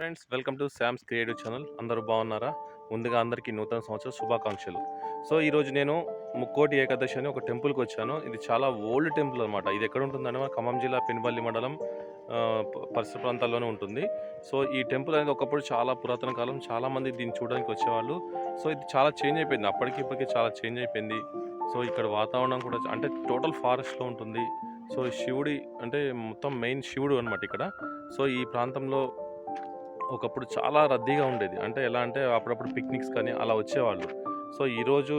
Friends, welcome to Sam's creative channel. అందరూ బాగున్నారా? ముందుగా అందరికీ నూతన సంవత్సర శుభాకాంక్షలు. సో ఈరోజు నేను ముక్కోటి ఏకాదశి అని ఒక టెంపుల్కి వచ్చాను. ఇది చాలా ఓల్డ్ టెంపుల్ అనమాట. ఇది ఎక్కడ ఉంటుందంటే మన ఖమ్మం జిల్లా పెనుబల్లి మండలం పరిసర ప్రాంతాల్లోనే ఉంటుంది. సో ఈ టెంపుల్ అనేది ఒకప్పుడు చాలా పురాతన కాలం, చాలామంది దీన్ని చూడడానికి వచ్చేవాళ్ళు. సో ఇది చాలా చేంజ్ అయిపోయింది, అప్పటికి ఇప్పటికీ చాలా చేంజ్ అయిపోయింది. సో ఇక్కడ వాతావరణం కూడా అంటే టోటల్ ఫారెస్ట్లో ఉంటుంది. సో శివుడి అంటే మొత్తం మెయిన్ శివుడు అనమాట ఇక్కడ. సో ఈ ప్రాంతంలో ఒకప్పుడు చాలా రద్దీగా ఉండేది. అంటే ఎలా అంటే అప్పుడప్పుడు పిక్నిక్స్ కానీ అలా వచ్చేవాళ్ళు. సో ఈరోజు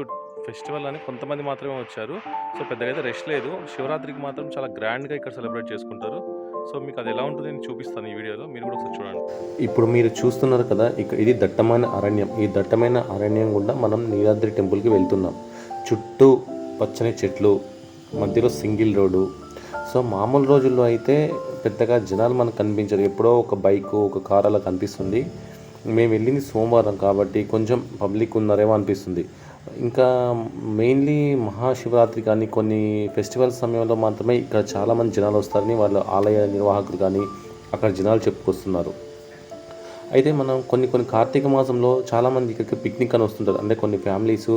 ఫెస్టివల్ అని కొంతమంది మాత్రమే వచ్చారు. సో పెద్దగా అయితే రష్ లేదు. శివరాత్రికి మాత్రం చాలా గ్రాండ్గా ఇక్కడ సెలబ్రేట్ చేసుకుంటారు. సో మీకు అది ఎలా ఉంటుంది నేను చూపిస్తాను ఈ వీడియోలో, మీరు కూడా ఒకసారి చూడండి. ఇప్పుడు మీరు చూస్తున్నారు కదా, ఇది దట్టమైన అరణ్యం. ఈ దట్టమైన అరణ్యం గుండా మనం నీలాద్రి టెంపుల్కి వెళ్తున్నాం. చుట్టూ పచ్చని చెట్లు, మధ్యలో సింగిల్ రోడ్డు. సో మామూలు రోజుల్లో అయితే పెద్దగా జనాలు మనకు కనిపించరు. ఎప్పుడో ఒక బైకు, ఒక కార్ అలా కనిపిస్తుంది. మేము వెళ్ళింది సోమవారం కాబట్టి కొంచెం పబ్లిక్ ఉన్నారేమో అనిపిస్తుంది. ఇంకా మెయిన్లీ మహాశివరాత్రి కానీ కొన్ని ఫెస్టివల్ సమయంలో మాత్రమే ఇక్కడ చాలామంది జనాలు వస్తారని వాళ్ళ ఆలయ నిర్వాహకులు కానీ అక్కడ జనాలు చెప్పుకొస్తున్నారు. అయితే మనం కొన్ని కార్తీక మాసంలో చాలామంది ఇక్కడికి పిక్నిక్ అని వస్తుంటారు. అంటే కొన్ని ఫ్యామిలీస్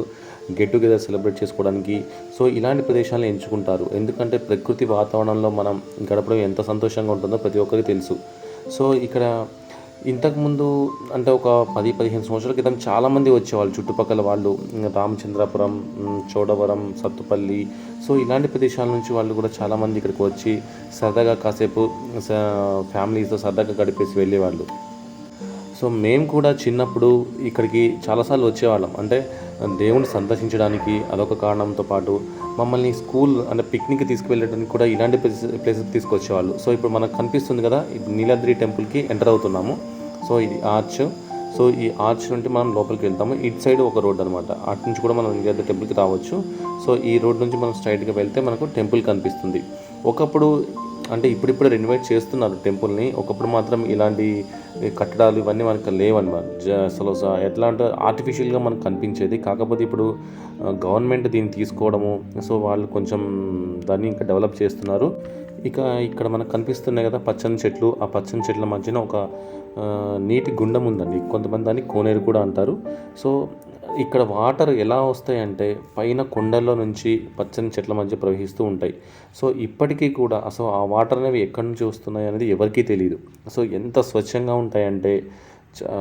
గెట్ టుగెదర్ సెలబ్రేట్ చేసుకోవడానికి. సో ఇలాంటి ప్రదేశాలను ఎంచుకుంటారు. ఎందుకంటే ప్రకృతి వాతావరణంలో మనం గడపడం ఎంత సంతోషంగా ఉంటుందో ప్రతి ఒక్కరికి తెలుసు. సో ఇక్కడ ఇంతకుముందు అంటే ఒక 10-15 సంవత్సరాల క్రితం చాలామంది వచ్చేవాళ్ళు. చుట్టుపక్కల వాళ్ళు రామచంద్రాపురం, చోడవరం, సత్తుపల్లి, సో ఇలాంటి ప్రదేశాల నుంచి వాళ్ళు కూడా చాలామంది ఇక్కడికి వచ్చి సరదాగా కాసేపు ఫ్యామిలీస్తో సరదాగా గడిపేసి వెళ్ళేవాళ్ళు. సో మేము కూడా చిన్నప్పుడు ఇక్కడికి చాలాసార్లు వచ్చేవాళ్ళం. అంటే దేవుని సందర్శించడానికి అదొక కారణంతో పాటు మమ్మల్ని స్కూల్ అంటే పిక్నిక్ తీసుకువెళ్ళడానికి కూడా ఇలాంటి ప్లేసెస్ తీసుకొచ్చేవాళ్ళు. సో ఇప్పుడు మనకు కనిపిస్తుంది కదా, నీలాద్రి టెంపుల్కి ఎంటర్ అవుతున్నాము. సో ఇది ఆర్చ్. సో ఈ ఆర్చ్ నుండి మనం లోపలికి వెళ్తాము. ఇటు సైడ్ ఒక రోడ్ అనమాట, అటు నుంచి కూడా మనం నీలాద్రి టెంపుల్కి రావచ్చు. సో ఈ రోడ్ నుంచి మనం స్ట్రైట్గా వెళ్తే మనకు టెంపుల్ కనిపిస్తుంది. ఒకప్పుడు అంటే ఇప్పుడిప్పుడు రెనోవేట్ చేస్తున్నారు టెంపుల్ని. ఒకప్పుడు మాత్రం ఇలాంటి కట్టడాలు ఇవన్నీ మనకు లేవన్నమాట. అసలు ఎట్లా అంటే ఆర్టిఫిషియల్గా మనకు కనిపించేది. కాకపోతే ఇప్పుడు గవర్నమెంట్ దీన్ని తీసుకోవడము, సో వాళ్ళు కొంచెం దాన్ని ఇంకా డెవలప్ చేస్తున్నారు. ఇక ఇక్కడ మనకు కనిపిస్తున్నాయి కదా పచ్చని చెట్లు. ఆ పచ్చని చెట్ల మధ్యన ఒక నీటి గుండం ఉందండి. కొంతమంది దాన్ని కోనేరు కూడా అంటారు. సో ఇక్కడ వాటర్ ఎలా వస్తాయంటే పైన కొండల్లో నుంచి పచ్చని చెట్ల మధ్య ప్రవహిస్తూ ఉంటాయి. సో ఇప్పటికీ కూడా అసలు ఆ వాటర్ అనేవి ఎక్కడి నుంచి వస్తున్నాయి అనేది ఎవరికీ తెలియదు. సో ఎంత స్వచ్ఛంగా ఉంటాయంటే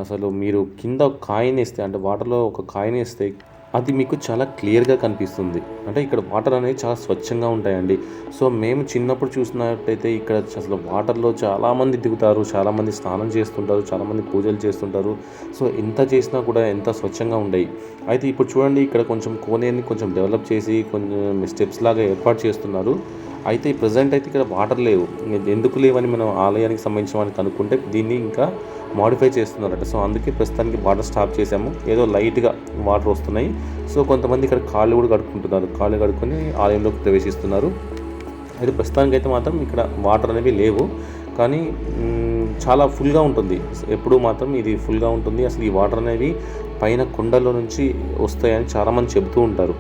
అసలు మీరు కింద కాయినేస్తే అంటే వాటర్లో ఒక కాయినేస్తే అది మీకు చాలా క్లియర్గా కనిపిస్తుంది. అంటే ఇక్కడ వాటర్ అనేది చాలా స్వచ్ఛంగా ఉంటాయండి. సో మేము చిన్నప్పుడు చూసినట్టయితే ఇక్కడ అసలు వాటర్లో చాలామంది దిగుతారు, చాలామంది స్నానం చేస్తుంటారు, చాలామంది పూజలు చేస్తుంటారు. సో ఎంత చేసినా కూడా ఎంత స్వచ్ఛంగా ఉండేవి. అయితే ఇప్పుడు చూడండి, ఇక్కడ కొంచెం కోనేరుని కొంచెం డెవలప్ చేసి కొంచెం స్టెప్స్ లాగా ఏర్పాటు చేస్తున్నారు. అయితే ప్రజెంట్ అయితే ఇక్కడ వాటర్ లేవు. ఎందుకు లేవని మనం ఆలయానికి సంబంధించిన వాళ్ళని కనుక్కుంటే దీన్ని ఇంకా మాడిఫై చేస్తున్నారట. సో అందుకే ప్రస్తుతానికి వాటర్ స్టాప్ చేసాము. ఏదో లైట్గా వాటర్ వస్తున్నాయి. సో కొంతమంది ఇక్కడ కాళ్ళు కూడా కడుక్కుంటున్నారు. కాళ్ళు కడుక్కొని ఆలయంలోకి ప్రవేశిస్తున్నారు. అయితే ప్రస్తుతానికి అయితే మాత్రం ఇక్కడ వాటర్ అనేవి లేవు, కానీ చాలా ఫుల్గా ఉంటుంది. ఎప్పుడు మాత్రం ఇది ఫుల్గా ఉంటుంది. అసలు ఈ వాటర్ అనేవి పైన కొండల్లో నుంచి వస్తాయని చాలామంది చెబుతూ ఉంటారు.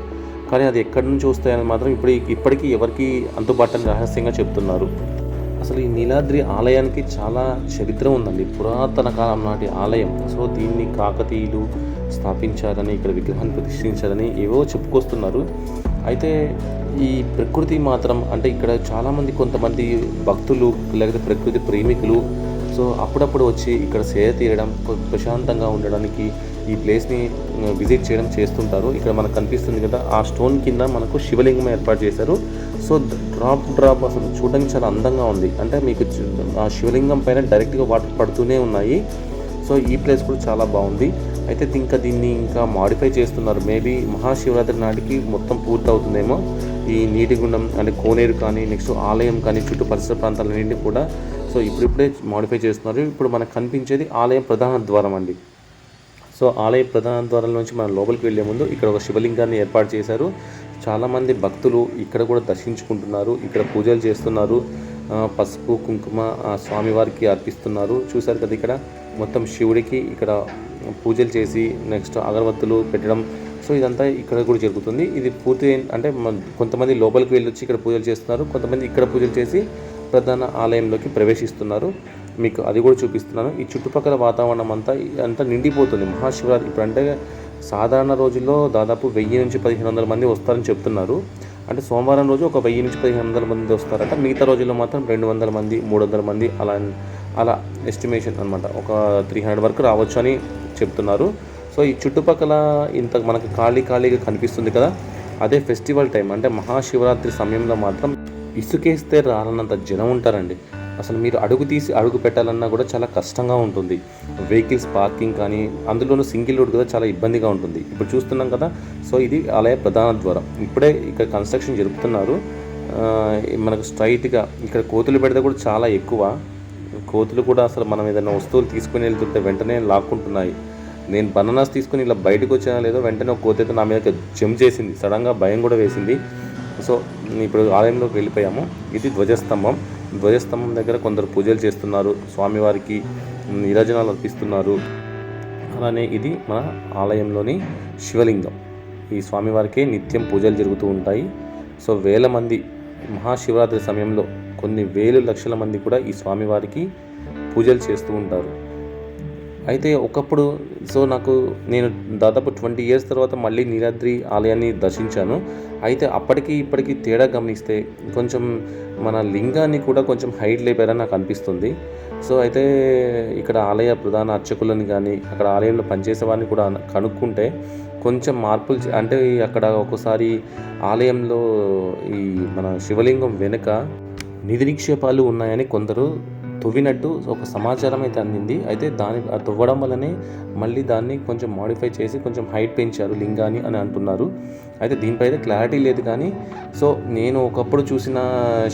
కానీ అది ఎక్కడి నుంచి వస్తాయని మాత్రం ఇప్పటికీ ఎవరికి అందుబాటుని రహస్యంగా చెప్తున్నారు. అసలు ఈ నీలాద్రి ఆలయానికి చాలా చరిత్ర ఉందండి. పురాతన కాలం నాటి ఆలయం. సో దీన్ని కాకతీయులు స్థాపించారని, ఇక్కడ విగ్రహాన్ని ప్రతిష్ఠించారని ఏవో చెప్పుకొస్తున్నారు. అయితే ఈ ప్రకృతి మాత్రం అంటే ఇక్కడ చాలామంది కొంతమంది భక్తులు లేకపోతే ప్రకృతి ప్రేమికులు సో అప్పుడప్పుడు వచ్చి ఇక్కడ సేద తీరడం, ప్రశాంతంగా ఉండడానికి ఈ ప్లేస్ని విజిట్ చేయడం చేస్తుంటారు. ఇక్కడ మనకు కనిపిస్తుంది కదా, ఆ స్టోన్ కింద మనకు శివలింగం ఏర్పాటు చేశారు. సో డ్రాప్ అసలు చూడడానికి చాలా అందంగా ఉంది. అంటే మీకు ఆ శివలింగం పైన డైరెక్ట్గా వాటర్ పడుతూనే ఉన్నాయి. సో ఈ ప్లేస్ కూడా చాలా బాగుంది. అయితే ఇంకా దీన్ని ఇంకా మాడిఫై చేస్తున్నారు. మేబీ మహాశివరాత్రి నాటికి మొత్తం పూర్తి అవుతుందేమో. ఈ నీటి గుండం అంటే కోనేరు కానీ, నెక్స్ట్ ఆలయం కానీ, చుట్టూ పరిసర ప్రాంతాలన్నింటినీ కూడా సో ఇప్పుడిప్పుడే మాడిఫై చేస్తున్నారు. ఇప్పుడు మనకు కనిపించేది ఆలయం ప్రధాన ద్వారం అండి. సో ఆలయ ప్రధాన ద్వారం నుంచి మనం లోపలికి వెళ్ళే ముందు ఇక్కడ ఒక శివలింగాన్ని ఏర్పాటు చేశారు. చాలామంది భక్తులు ఇక్కడ కూడా దర్శించుకుంటున్నారు, ఇక్కడ పూజలు చేస్తున్నారు. పసుపు కుంకుమ స్వామివారికి అర్పిస్తున్నారు. చూశారు కదా, ఇక్కడ మొత్తం శివుడికి ఇక్కడ పూజలు చేసి నెక్స్ట్ అగరబత్తులు పెట్టడం. సో ఇదంతా ఇక్కడ కూడా జరుగుతుంది. ఇది పూర్తి అంటే కొంతమంది లోపలికి వెళ్ళొచ్చి ఇక్కడ పూజలు చేస్తున్నారు, కొంతమంది ఇక్కడ పూజలు చేసి ప్రధాన ఆలయంలోకి ప్రవేశిస్తున్నారు. మీకు అది కూడా చూపిస్తున్నాను. ఈ చుట్టుపక్కల వాతావరణం అంతా నిండిపోతుంది మహాశివరాత్రి. ఇప్పుడు అంటే సాధారణ రోజుల్లో దాదాపు 1000 నుంచి 1500 మంది వస్తారని చెప్తున్నారు. అంటే సోమవారం రోజు ఒక 1000 నుంచి 1500 మంది వస్తారట. మిగతా రోజుల్లో మాత్రం 200 మంది 300 మంది అలా ఎస్టిమేషన్ అనమాట. ఒక 300 వరకు రావచ్చు అని చెప్తున్నారు. సో ఈ చుట్టుపక్కల ఇంత మనకు ఖాళీగా కనిపిస్తుంది కదా, అదే ఫెస్టివల్ టైం అంటే మహాశివరాత్రి సమయంలో మాత్రం ఇసుకేస్తే రాలన్నంత జనం ఉంటారండి. అసలు మీరు అడుగు పెట్టాలన్నా కూడా చాలా కష్టంగా ఉంటుంది. వెహికల్స్ పార్కింగ్ కానీ, అందులోనూ సింగిల్ రోడ్ కదా, చాలా ఇబ్బందిగా ఉంటుంది. ఇప్పుడు చూస్తున్నాం కదా, సో ఇది ఆలయ ప్రధాన ద్వారం. ఇప్పుడే ఇక్కడ కన్స్ట్రక్షన్ జరుపుతున్నారు. మనకు స్ట్రైట్గా ఇక్కడ కోతులు పెడితే కూడా చాలా ఎక్కువ. కోతులు కూడా అసలు మనం ఏదైనా వస్తువులు తీసుకుని వెళ్తుంటే వెంటనే లాక్కుంటున్నాయి. నేను బనానాస్ తీసుకుని ఇలా బయటకు వచ్చానో లేదో వెంటనే ఒక కోత అయితే నా మీద జంప్ చేసింది. సడన్గా భయం కూడా వేసింది. సో ఇప్పుడు ఆలయంలోకి వెళ్ళిపోయాము. ఇది ధ్వజస్తంభం దగ్గర కొందరు పూజలు చేస్తున్నారు, స్వామివారికి నీరాజనాలు అర్పిస్తున్నారు. అలానే ఇది మన ఆలయంలోని శివలింగం. ఈ స్వామివారికి నిత్యం పూజలు జరుగుతూ ఉంటాయి. సో వేల మంది మహాశివరాత్రి సమయంలో కొన్ని లక్షల మంది కూడా ఈ స్వామివారికి పూజలు చేస్తూ ఉంటారు. అయితే ఒకప్పుడు నేను దాదాపు 20 years తర్వాత మళ్ళీ నీలాద్రి ఆలయాన్ని దర్శించాను. అయితే అప్పటికి ఇప్పటికీ తేడా గమనిస్తే కొంచెం మన లింగాన్ని కూడా కొంచెం హైట్ లేపారని నాకు అనిపిస్తుంది. సో అయితే ఇక్కడ ఆలయ ప్రధాన అర్చకులను కానీ అక్కడ ఆలయంలో పనిచేసే వారిని కూడా కనుక్కుంటే కొంచెం మార్పులు అంటే అక్కడ ఒక్కోసారి ఆలయంలో ఈ మన శివలింగం వెనుక నిధి నిక్షేపాలు ఉన్నాయని కొందరు తవ్వినట్టు ఒక సమాచారం అయితే అందింది. అయితే తవ్వడం వల్లనే మళ్ళీ దాన్ని కొంచెం మాడిఫై చేసి కొంచెం హైట్ పెంచారు లింగాన్ని అని అంటున్నారు. అయితే దీనిపై అయితే క్లారిటీ లేదు. కానీ సో నేను ఒకప్పుడు చూసిన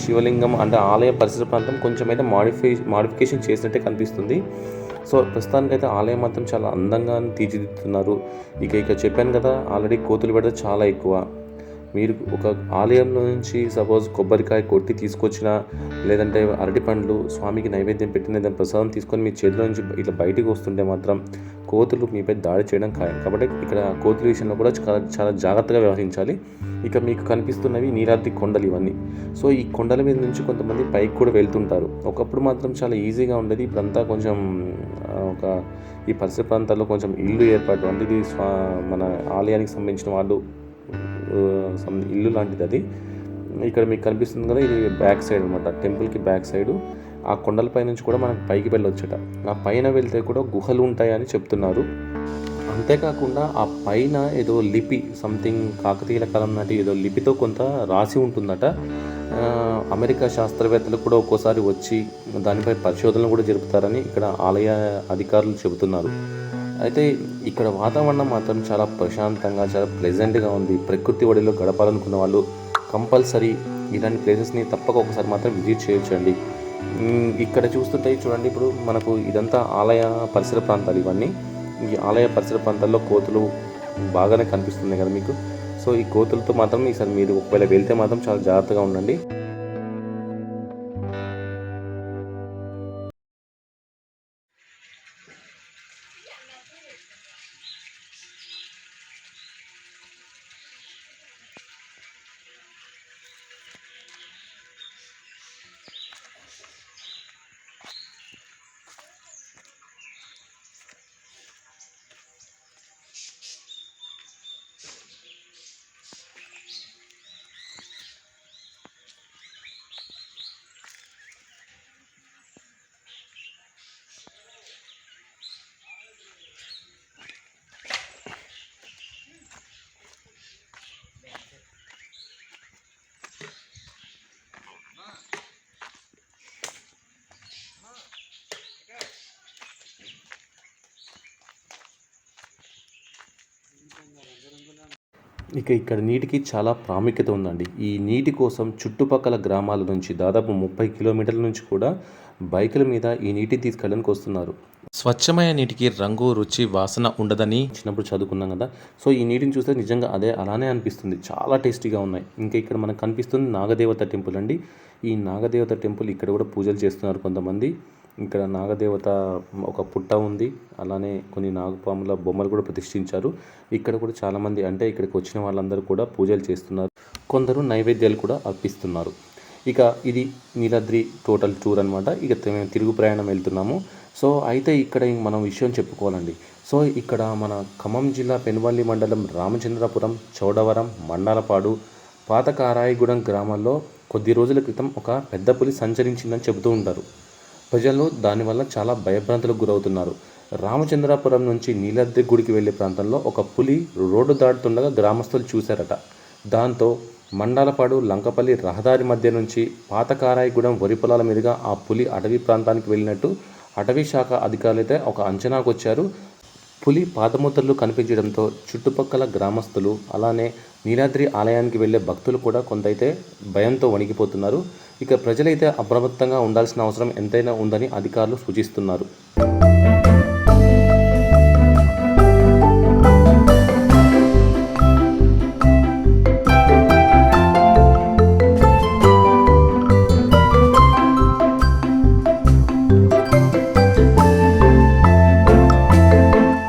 శివలింగం అంటే ఆలయ పరిసర ప్రాంతం కొంచెం అయితే మాడిఫికేషన్ చేసినట్టే కనిపిస్తుంది. సో ప్రస్తుతానికైతే ఆలయం మాత్రం చాలా అందంగా తీర్చిదిద్దుతున్నారు. ఇక చెప్పాను కదా, ఆల్రెడీ కోతులు పెడితే చాలా ఎక్కువ. మీరు ఒక ఆలయంలో నుంచి సపోజ్ కొబ్బరికాయ కొట్టి తీసుకొచ్చిన, లేదంటే అరటి పండ్లు స్వామికి నైవేద్యం పెట్టిన ఏదైనా ప్రసాదం తీసుకొని మీ చేతిలో నుంచి ఇట్లా బయటికి వస్తుంటే మాత్రం కోతులు మీపై దాడి చేయడం ఖాయం. కాబట్టి ఇక్కడ కోతుల విషయంలో కూడా చాలా జాగ్రత్తగా వ్యవహరించాలి. ఇక మీకు కనిపిస్తున్నవి నీలాద్రి కొండలు ఇవన్నీ. సో ఈ కొండల మీద నుంచి కొంతమంది పైకి కూడా వెళ్తుంటారు. ఒకప్పుడు మాత్రం చాలా ఈజీగా ఉండేది. ఇప్పుడంతా కొంచెం ఈ పరిసర ప్రాంతాల్లో కొంచెం ఇల్లు ఏర్పాటు అంటే ఇది మన ఆలయానికి సంబంధించిన వాళ్ళు ఇల్లు లాంటిది అది. ఇక్కడ మీకు కనిపిస్తుంది కదా, ఇది బ్యాక్ సైడ్ అనమాట, టెంపుల్కి బ్యాక్ సైడు. ఆ కొండలపై నుంచి కూడా మనకు పైకి వెళ్ళొచ్చట. ఆ పైన వెళ్తే కూడా గుహలు ఉంటాయని చెప్తున్నారు. అంతేకాకుండా ఆ పైన ఏదో లిపి సంథింగ్ కాకతీయుల కాలం నాటి ఏదో లిపితో కొంత రాసి ఉంటుందట. అమెరికా శాస్త్రవేత్తలు కూడా ఒక్కోసారి వచ్చి దానిపై పరిశోధనలు కూడా జరుపుతారని ఇక్కడ ఆలయ అధికారులు చెబుతున్నారు. అయితే ఇక్కడ వాతావరణం మాత్రం చాలా ప్రశాంతంగా చాలా ప్లెజెంట్గా ఉంది. ప్రకృతి ఒడిలో గడపాలనుకున్న వాళ్ళు కంపల్సరీ ఇలాంటి ప్లేసెస్ని తప్పక ఒకసారి మాత్రం విజిట్ చేయొచ్చండి. ఇక్కడ చూస్తుంటే చూడండి, ఇప్పుడు మనకు ఇదంతా ఆలయ పరిసర ప్రాంతాలు ఇవన్నీ. ఈ ఆలయ పరిసర ప్రాంతాల్లో కోతులు బాగానే కనిపిస్తున్నాయి కదా మీకు. సో ఈ కోతులతో మాత్రం ఈసారి మీరు ఒకవేళ వెళ్తే మాత్రం చాలా జాగ్రత్తగా ఉండండి. ఇక ఇక్కడ నీటికి చాలా ప్రాముఖ్యత ఉందండి. ఈ నీటి కోసం చుట్టుపక్కల గ్రామాల నుంచి దాదాపు 30 కిలోమీటర్ల నుంచి కూడా బైకుల మీద ఈ నీటిని తీసుకెళ్ళడానికి వస్తున్నారు. స్వచ్ఛమైన నీటికి రంగు, రుచి, వాసన ఉండదని చిన్నప్పుడు చదువుకున్నాం కదా. సో ఈ నీటిని చూస్తే నిజంగా అలానే అనిపిస్తుంది. చాలా టేస్టీగా ఉన్నాయి. ఇంకా ఇక్కడ మనకు కనిపిస్తుంది నాగదేవత టెంపుల్ అండి. ఈ నాగదేవత టెంపుల్ ఇక్కడ కూడా పూజలు చేస్తున్నారు కొంతమంది. ఇక్కడ నాగదేవత ఒక పుట్ట ఉంది. అలానే కొన్ని నాగపాముల బొమ్మలు కూడా ప్రతిష్ఠించారు. ఇక్కడ కూడా చాలామంది అంటే ఇక్కడికి వచ్చిన వాళ్ళందరూ కూడా పూజలు చేస్తున్నారు. కొందరు నైవేద్యాలు కూడా అర్పిస్తున్నారు. ఇక ఇది నీలాద్రి టోటల్ టూర్ అనమాట. ఇక మేము తిరుగు ప్రయాణం వెళ్తున్నాము. సో అయితే ఇక్కడ మనం విషయం చెప్పుకోవాలండి. సో ఇక్కడ మన ఖమ్మం జిల్లా పెనుబల్లి మండలం రామచంద్రపురం, చౌడవరం, మండలపాడు, పాత కారాయిగూడెం గ్రామాల్లో కొద్ది రోజుల క్రితం ఒక పెద్ద పులి సంచరించిందని చెబుతూ ఉంటారు. ప్రజలు దానివల్ల చాలా భయభ్రాంతులకు గురవుతున్నారు. రామచంద్రాపురం నుంచి నీలాద్రి గుడికి వెళ్ళే ప్రాంతంలో ఒక పులి రోడ్డు దాటుతుండగా గ్రామస్తులు చూశారట. దాంతో మండలపాడు, లంకపల్లి రహదారి మధ్య నుంచి పాతకారాయిగూడెం వరి పొలాల మీదుగా ఆ పులి అటవీ ప్రాంతానికి వెళ్ళినట్టు అటవీ శాఖ అధికారులైతే ఒక అంచనాకు వచ్చారు. పులి పాదముద్రలు కనిపించడంతో చుట్టుపక్కల గ్రామస్తులు, అలానే నీలాద్రి ఆలయానికి వెళ్ళే భక్తులు కూడా కొంతైతే భయంతో వణికిపోతున్నారు. ఇక ప్రజలైతే అప్రమత్తంగా ఉండాల్సిన అవసరం ఎంతైనా ఉందని అధికారులు సూచిస్తున్నారు.